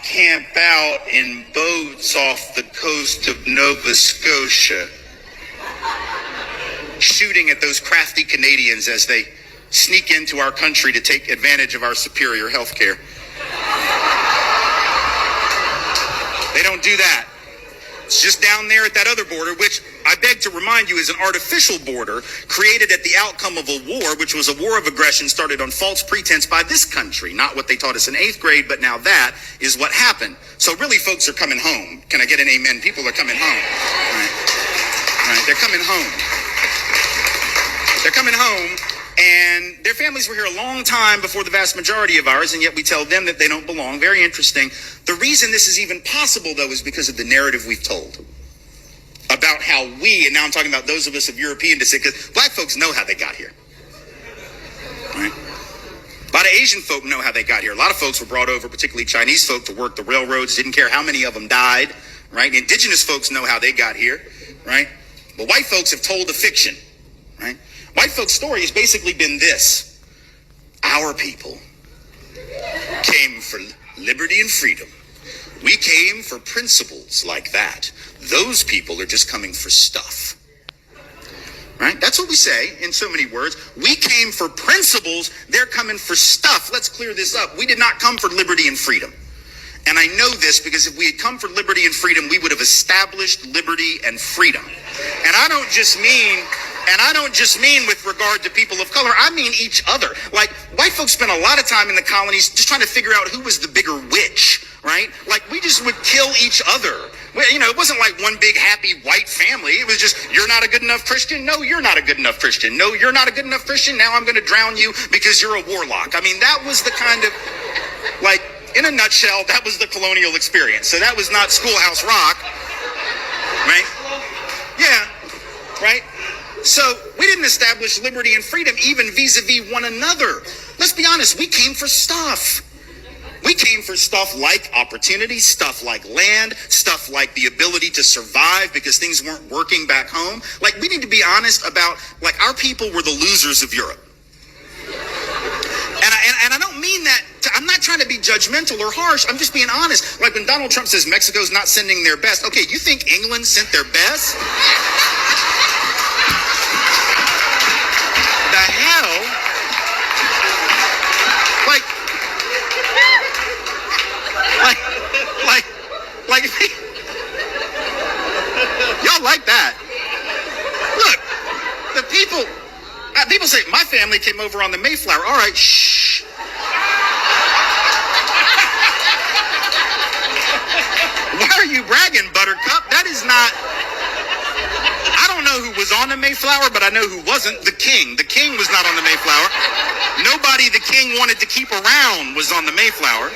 camp out in boats off the coast of Nova Scotia, shooting at those crafty Canadians as they sneak into our country to take advantage of our superior health care. They don't do that. It's just down there at that other border, which I beg to remind you is an artificial border created at the outcome of a war, which was a war of aggression started on false pretense by this country. Not what they taught us in 8th grade, but now that is what happened. So really, folks are coming home. Can I get an amen? People are coming home. All right. They're coming home. They're coming home, and their families were here a long time before the vast majority of ours, and yet we tell them that they don't belong. Very interesting. The reason this is even possible, though, is because of the narrative we've told about how we, and now I'm talking about those of us of European descent, because black folks know how they got here. Right? A lot of Asian folk know how they got here. A lot of folks were brought over, particularly Chinese folk, to work the railroads, didn't care how many of them died. Right? Indigenous folks know how they got here. Right? But white folks have told a fiction. Right? White folks' story has basically been this: our people came for liberty and freedom. We came for principles like that. Those people are just coming for stuff. Right? That's what we say in so many words. We came for principles. They're coming for stuff. Let's clear this up. We did not come for liberty and freedom. And I know this because if we had come for liberty and freedom, we would have established liberty and freedom. And I don't just mean with regard to people of color. I mean each other. Like, white folks spent a lot of time in the colonies just trying to figure out who was the bigger witch, right? Like, we just would kill each other. You know, it wasn't like one big happy white family. It was just, you're not a good enough Christian. No, you're not a good enough Christian. No, you're not a good enough Christian. Now I'm going to drown you because you're a warlock. I mean, that was the kind of, like, in a nutshell, that was the colonial experience. So that was not Schoolhouse Rock, right? Yeah, right? So we didn't establish liberty and freedom even vis-a-vis one another. Let's be honest, we came for stuff. We came for stuff like opportunity, stuff like land, stuff like the ability to survive because things weren't working back home. Like, we need to be honest about, like, our people were the losers of Europe. And I don't mean that, I'm not trying to be judgmental or harsh. I'm just being honest. Like when Donald Trump says Mexico's not sending their best. Okay, you think England sent their best? The hell? Like, y'all like that? Look, the people say, my family came over on the Mayflower. All right, shh. Why are you bragging, Buttercup? That is not... I don't know who was on the Mayflower, but I know who wasn't. The king. The king was not on the Mayflower. Nobody the king wanted to keep around was on the Mayflower.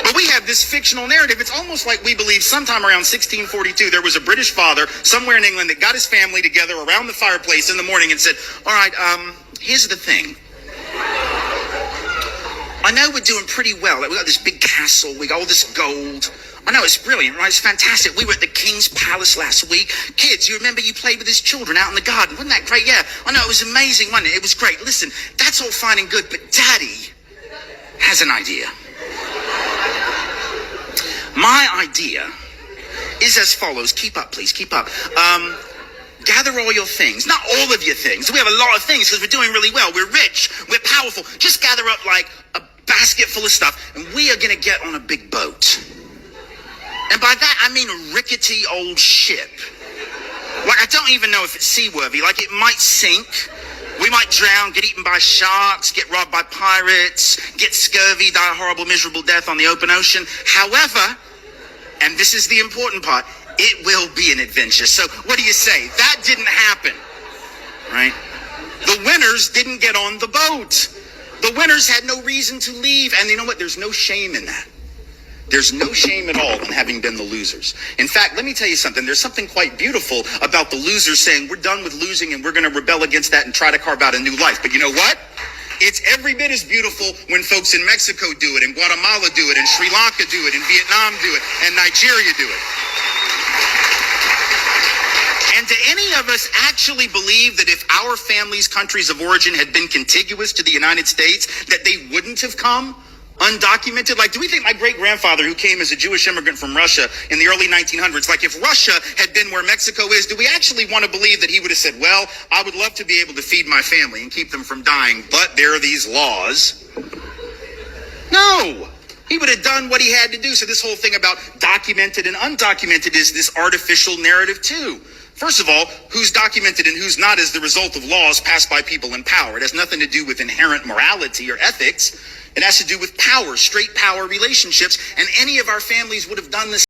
But we have this fictional narrative. It's almost like we believe sometime around 1642, there was a British father somewhere in England that got his family together around the fireplace in the morning and said, all right, here's the thing. I know we're doing pretty well. Like, we got this big castle. We got all this gold. I know, it's brilliant, right? It's fantastic. We were at the King's Palace last week. Kids, you remember you played with his children out in the garden. Wasn't that great? Yeah. I know, it was amazing, wasn't it? It was great. Listen, that's all fine and good, but Daddy has an idea. My idea is as follows. Keep up, please. Keep up. Gather all your things. Not all of your things. We have a lot of things because we're doing really well. We're rich. We're powerful. Just gather up like a basket full of stuff, and we are going to get on a big boat. And by that, I mean a rickety old ship. Like, I don't even know if it's seaworthy. Like, it might sink. We might drown, get eaten by sharks, get robbed by pirates, get scurvy, die a horrible, miserable death on the open ocean. However, and this is the important part, it will be an adventure. So what do you say? That didn't happen, right? The winners didn't get on the boat. The winners had no reason to leave. And you know what? There's no shame in that. There's no shame at all in having been the losers. In fact, let me tell you something. There's something quite beautiful about the losers saying, we're done with losing and we're going to rebel against that and try to carve out a new life. But you know what? It's every bit as beautiful when folks in Mexico do it, and Guatemala do it, and Sri Lanka do it, and Vietnam do it, and Nigeria do it. And do any of us actually believe that if our families' countries of origin had been contiguous to the United States, that they wouldn't have come Undocumented? Like, do we think my great-grandfather, who came as a Jewish immigrant from Russia in the early 1900s, like if Russia had been where Mexico is, do we actually want to believe that he would have said, well, I would love to be able to feed my family and keep them from dying, but there are these laws? No. He would have done what he had to do. So this whole thing about documented and undocumented is this artificial narrative too. First of all, who's documented and who's not is the result of laws passed by people in power. It has nothing to do with inherent morality or ethics. It has to do with power, straight power relationships. And any of our families would have done this